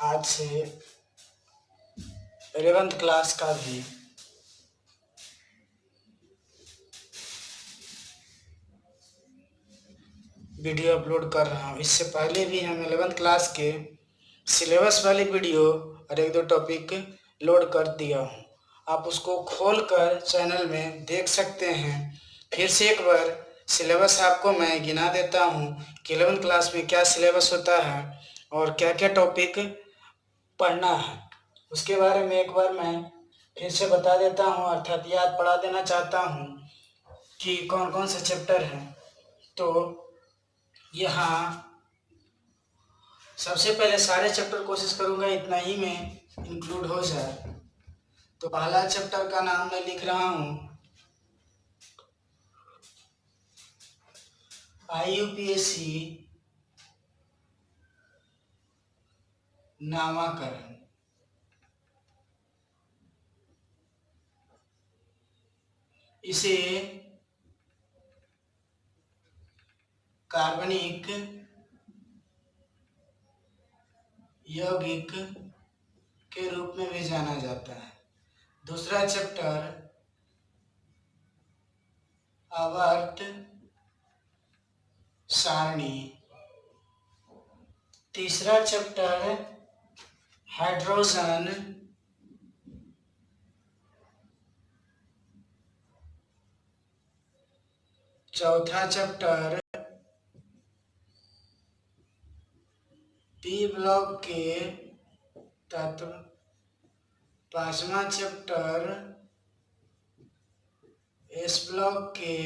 आज से 11th class का भी वीडियो अपलोड कर रहा हूँ। इससे पहले भी हम 11th क्लास के सिलेबस वाली वीडियो और एक दो टॉपिक लोड कर दिया हूँ। आप उसको खोल कर चैनल में देख सकते हैं। फिर से एक बार सिलेबस आपको मैं गिना देता हूँ कि 11th क्लास में क्या सिलेबस होता है और क्या क्या टॉपिक पढ़ना है। उसके बारे में एक बार मैं फिर से बता देता हूँ, अर्थात याद पढ़ा देना चाहता हूँ कि कौन कौन से चैप्टर हैं। तो यहाँ सबसे पहले सारे चैप्टर कोशिश करूँगा इतना ही में इंक्लूड हो जाए। तो पहला चैप्टर का नाम मैं लिख रहा हूँ IUPAC नामाकरण। इसे कार्बनिक यौगिक के रूप में भी जाना जाता है। दूसरा चैप्टर आवर्त सारणी। तीसरा चैप्टर हाइड्रोजन चौथा चैप्टर पी ब्लॉक के तत्व। पांचवा चैप्टर एस ब्लॉक के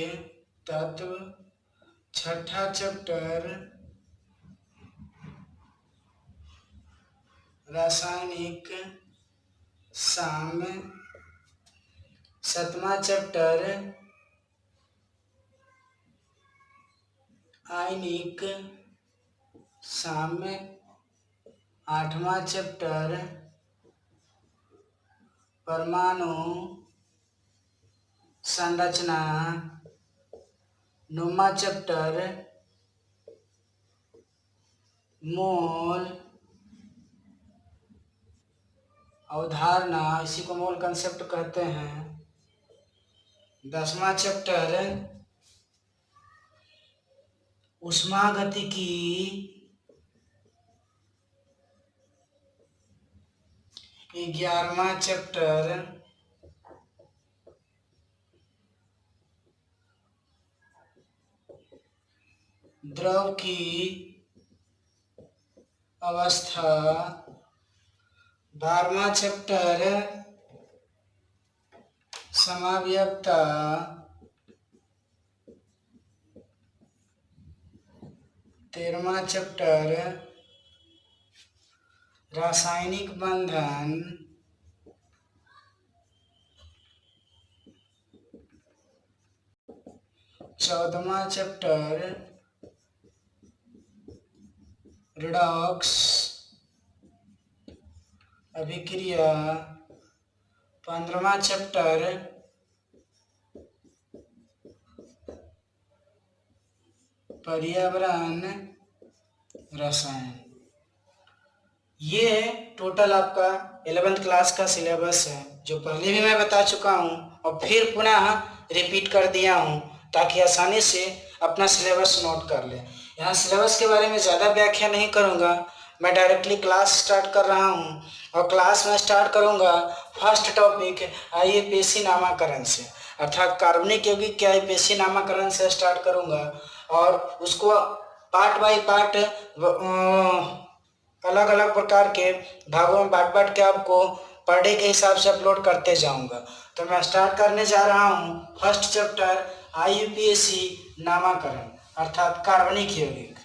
तत्व। छठा चैप्टर रासायनिक साम्य। सातवां चैप्टर आयनिक साम्य। आठवां चैप्टर परमाणु संरचना। नौवां चैप्टर मोल अवधारणा, इसी को मोल कंसेप्ट कहते हैं। 10वां चैप्टर ऊष्मागतिकी। 11वां चैप्टर द्रव की अवस्था। 12वां चैप्टर समावयवता। 13वां चैप्टर रासायनिक बंधन। 14वां चैप्टर रिडॉक्स अभिक्रिया। 15वां चैप्टर पर्यावरण रसायन। ये टोटल आपका 11th क्लास का सिलेबस है, जो पहले भी मैं बता चुका हूँ और फिर पुनः रिपीट कर दिया हूँ ताकि आसानी से अपना सिलेबस नोट कर लें। यहाँ सिलेबस के बारे में ज़्यादा व्याख्या नहीं करूँगा, मैं डायरेक्टली क्लास स्टार्ट कर रहा हूँ और क्लास में स्टार्ट करूँगा फर्स्ट टॉपिक IUPAC नामाकरण से, अर्थात कार्बनिक यौगिक के IUPAC नामाकरण से स्टार्ट करूँगा और उसको पार्ट बाय पार्ट अलग अलग प्रकार के भागों में बांट बांट के आपको पर डे के हिसाब से अपलोड करते जाऊंगा। तो मैं स्टार्ट करने जा रहा हूँ फर्स्ट चैप्टर IUPAC नामाकरण अर्थात कार्बनिक यौगिक।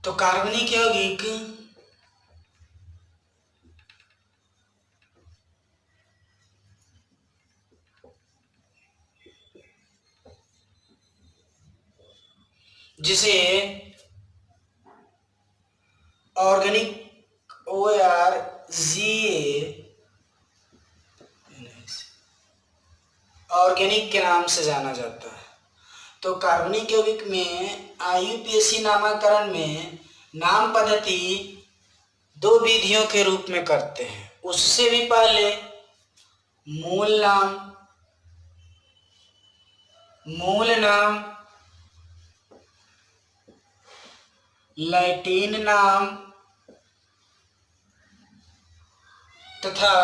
तो कार्बनिक यौगिक जिसे ऑर्गेनिक ORGA ऑर्गेनिक के नाम से जाना जाता है। तो कार्बनिक यौगिक में IUPAC नामकरण में नाम पद्धति दो विधियों के रूप में करते हैं। उससे भी पहले मूल नाम, लैटिन नाम तथा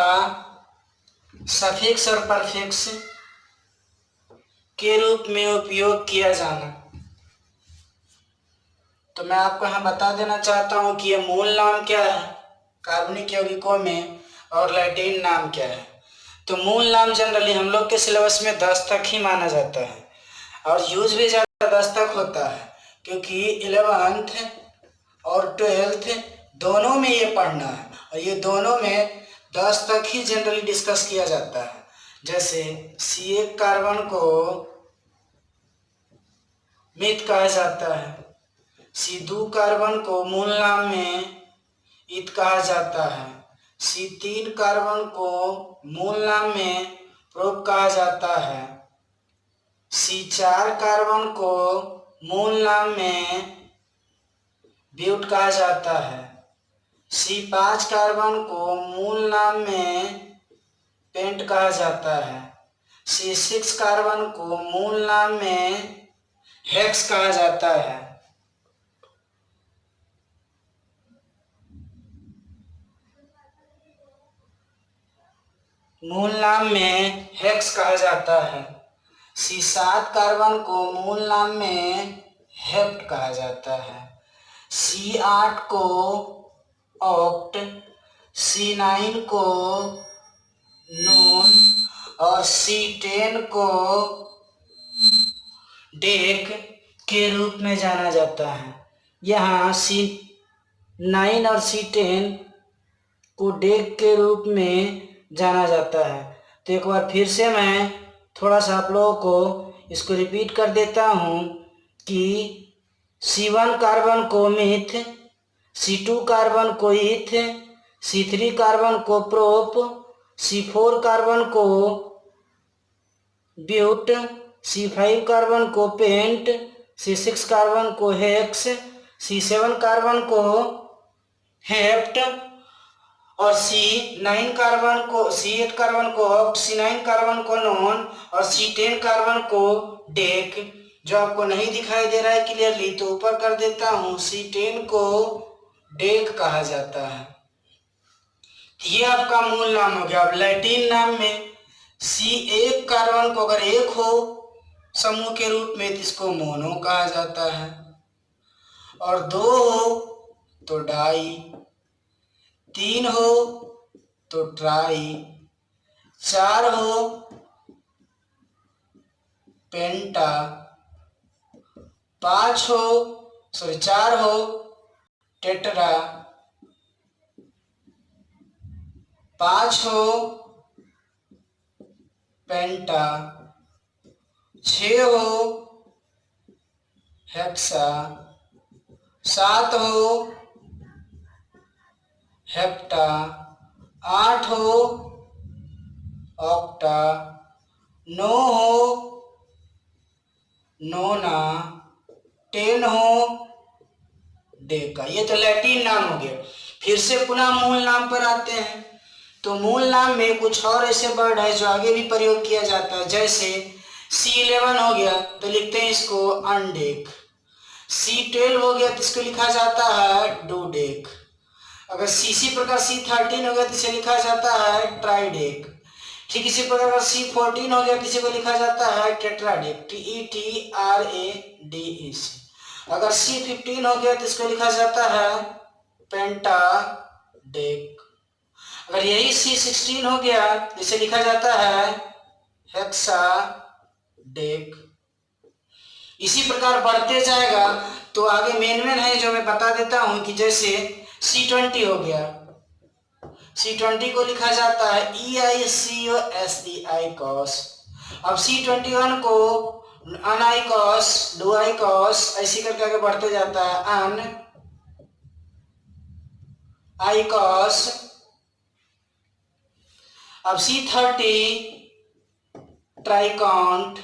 सफिक्स और परफिक्स के रूप में उपयोग किया जाना। तो मैं आपको यहाँ बता देना चाहता हूँ कि ये मूल नाम क्या है कार्बनिक यौगिकों में और लैटिन नाम क्या है। तो मूल नाम जनरली हम लोग के सिलेबस में 10 तक ही माना जाता है और यूज भी ज़्यादा 10 तक होता है, क्योंकि 11th और 12th दोनों में ये पढ़ना है और ये दोनों में 10 तक ही जनरली डिस्कस किया जाता है। जैसे C1 कार्बन को मिथ कहा जाता है, C2 कार्बन को मूल नाम में इत कहा जाता है, C3 कार्बन को मूल नाम में प्रोप कहा जाता है, C4 कार्बन को मूल नाम में ब्यूट कहा जाता है, C5 कार्बन को मूल नाम में पेंट कहा जाता है, C6 कार्बन को मूल नाम में हेक्स कहा जाता है। मूल नाम में हेक्स कहा जाता है। C7 कार्बन को मूल नाम में हेप्ट कहा जाता है, C8 को ऑक्ट, C9 को नून और C10 को डेक के रूप में जाना जाता है। यहाँ C9 और C10 को डेक के रूप में जाना जाता है। तो एक बार फिर से मैं थोड़ा सा आप लोगों को इसको रिपीट कर देता हूँ कि C1 कार्बन को मिथ, C2 कार्बन को इथ, C3 कार्बन को प्रोप, C4 कार्बन को ब्यूट, C5 कार्बन को पेंट, C6 कार्बन को हेक्स, C7 कार्बन को हेप्ट और C8 कार्बन को ऑक्ट, C9 कार्बन को नॉन और C10 कार्बन को डेक। जो आपको नहीं दिखाई दे रहा है क्लियरली तो ऊपर कर देता हूँ, C10 को डेक कहा जाता है। ये आपका मूल नाम हो गया। अब लैटिन नाम में C1 कार्बन को अगर एक हो समूह के रूप में तो इसको मोनो कहा जाता है, और 2 हो तो डाई, 3 हो तो ट्राई, 4 हो पेंटा, 4 हो टेट्रा, 5 हो पेंटा, 6 हो हेक्सा, 7 हो हेप्टा, 8 हो ऑक्टा, 9 हो नोना, 10 हो डेका। ये तो लैटिन नाम हो गया। फिर से पुनः मूल नाम पर आते हैं। तो मूल नाम में कुछ और ऐसे वर्ड है जो आगे भी प्रयोग किया जाता है। जैसे C11 हो गया तो लिखते हैं इसको अनडेक, C12 हो गया तो इसको लिखा जाता है डूडेक, अगर इसी प्रकार C13 हो गया तो इसे लिखा जाता है ट्राइडेक। ठीक इसी प्रकार अगर C14 हो गया तो इसे को लिखा जाता है टेट्राडेक, TETRADEC। अगर C15 हो गया तो इसको लिखा जाता है पेंटाडेक। अगर यही C16 हो गया तो इसे लिखा जाता है हेक्साडेक। इसी प्रकार बढ़ते जाएगा तो आगे मेन है जो मैं बता देता हूं कि जैसे C20 हो गया, C20 को लिखा जाता है EICOS। अब C21 को अनाइकॉस, डुआइकॉस, ऐसी करके आगे बढ़ते जाता है ICOS। अब C30 ट्राइकॉन्ट,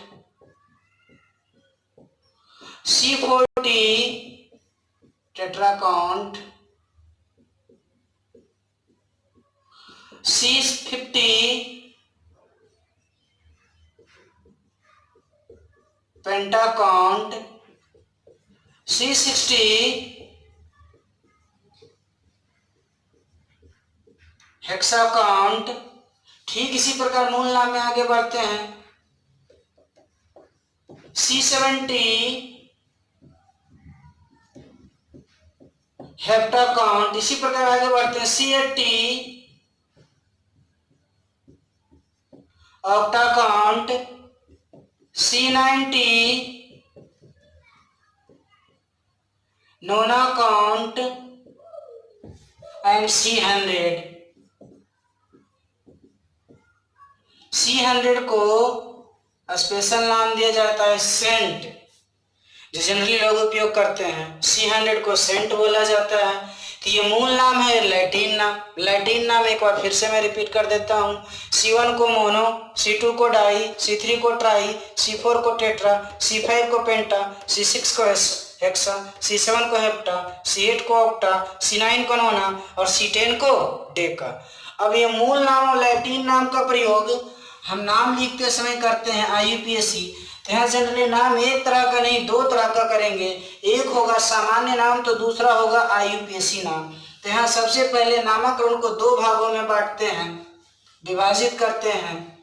C40 टेट्राकॉन्ट, C50 पेंटाकॉन्ट, C60 हेक्साकॉन्ट। ठीक इसी प्रकार मूल नाम में आगे बढ़ते हैं। C70 हेप्टाकॉन्ट। इसी प्रकार आगे बढ़ते हैं। C80 ऑक्टाकॉन्ट, C90 नोनाकॉन्ट एंड C100 को स्पेशल नाम दिया जाता है सेंट, जो जनरली लोग उपयोग करते हैं। C100 को सेंट बोला जाता है। तो ये मूल नाम है लैटिन नाम। लैटिन नाम एक बार फिर से मैं रिपीट कर देता हूँ। C1 को मोनो, C2 को डाई, C3 को ट्राई, C4 को टेट्रा, C5 को पेंटा, C6 को हेक्सा, C7 को हेप्टा, C8 को ऑक्टा, C9 को नोना और C10 को डेका। अब ये मूल नाम और लैटिन नाम का प्रयोग हम नाम लिखते समय करते हैं IUPAC। तो यहाँ जनरली नाम एक तरह का नहीं, दो तरह का करेंगे। एक होगा सामान्य नाम तो दूसरा होगा IUPAC नाम। तो यहाँ सबसे पहले नामकरण को दो भागों में बांटते हैं, विभाजित करते हैं।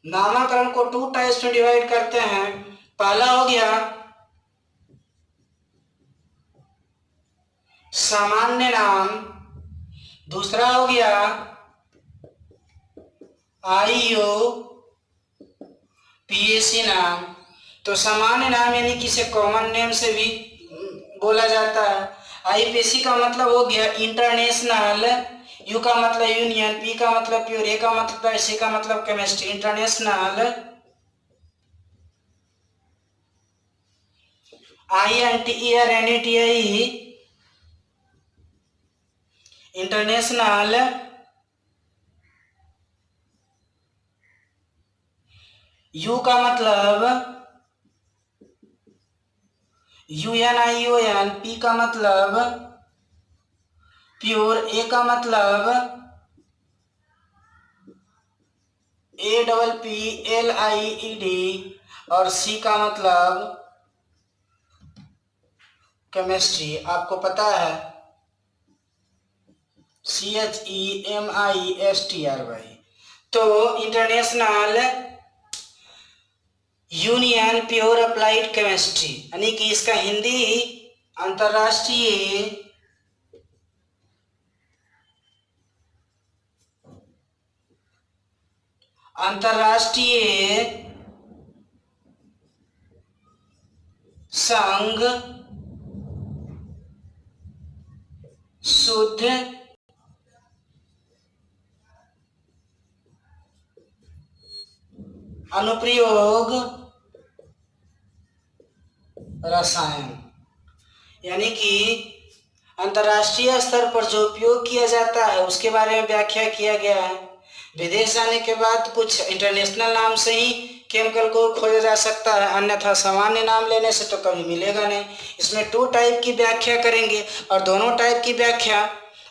नामकरण को 2 टाइप्स में डिवाइड करते हैं। पहला हो गया सामान्य नाम, दूसरा हो गया IUPAC नाम। तो सामान्य नाम यानी कि इसे कॉमन नेम से भी बोला जाता है। IUPAC का मतलब हो गया इंटरनेशनल, U का मतलब यूनियन, P का मतलब प्योर, A का मतलब पैर, C का मतलब chemistry. International, INTERNATIE international, U का मतलब UNION, P का मतलब प्योर, A का मतलब APPLIED और C का मतलब केमिस्ट्री। आपको पता है CHEMISTRY। तो international union pure applied chemistry, यानी कि इसका हिंदी अंतर्राष्ट्रीय संघ शुद्ध अनुप्रयोग रसायन, यानी कि अंतर्राष्ट्रीय स्तर पर जो उपयोग किया जाता है उसके बारे में व्याख्या किया गया है। विदेश जाने के बाद कुछ इंटरनेशनल नाम से ही केमिकल को खोजा जा सकता है, अन्यथा सामान्य नाम लेने से तो कभी मिलेगा नहीं। इसमें 2 टाइप की व्याख्या करेंगे और दोनों टाइप की व्याख्या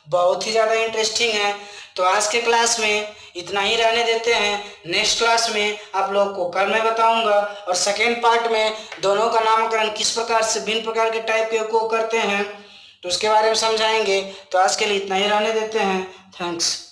बहुत ही ज़्यादा इंटरेस्टिंग है। तो आज के क्लास में इतना ही रहने देते हैं। नेक्स्ट क्लास में आप लोग को कल मैं बताऊंगा और सेकेंड पार्ट में दोनों का नामकरण किस प्रकार से भिन्न प्रकार के टाइप के को करते हैं तो उसके बारे में समझाएंगे। तो आज के लिए इतना ही रहने देते हैं। थैंक्स।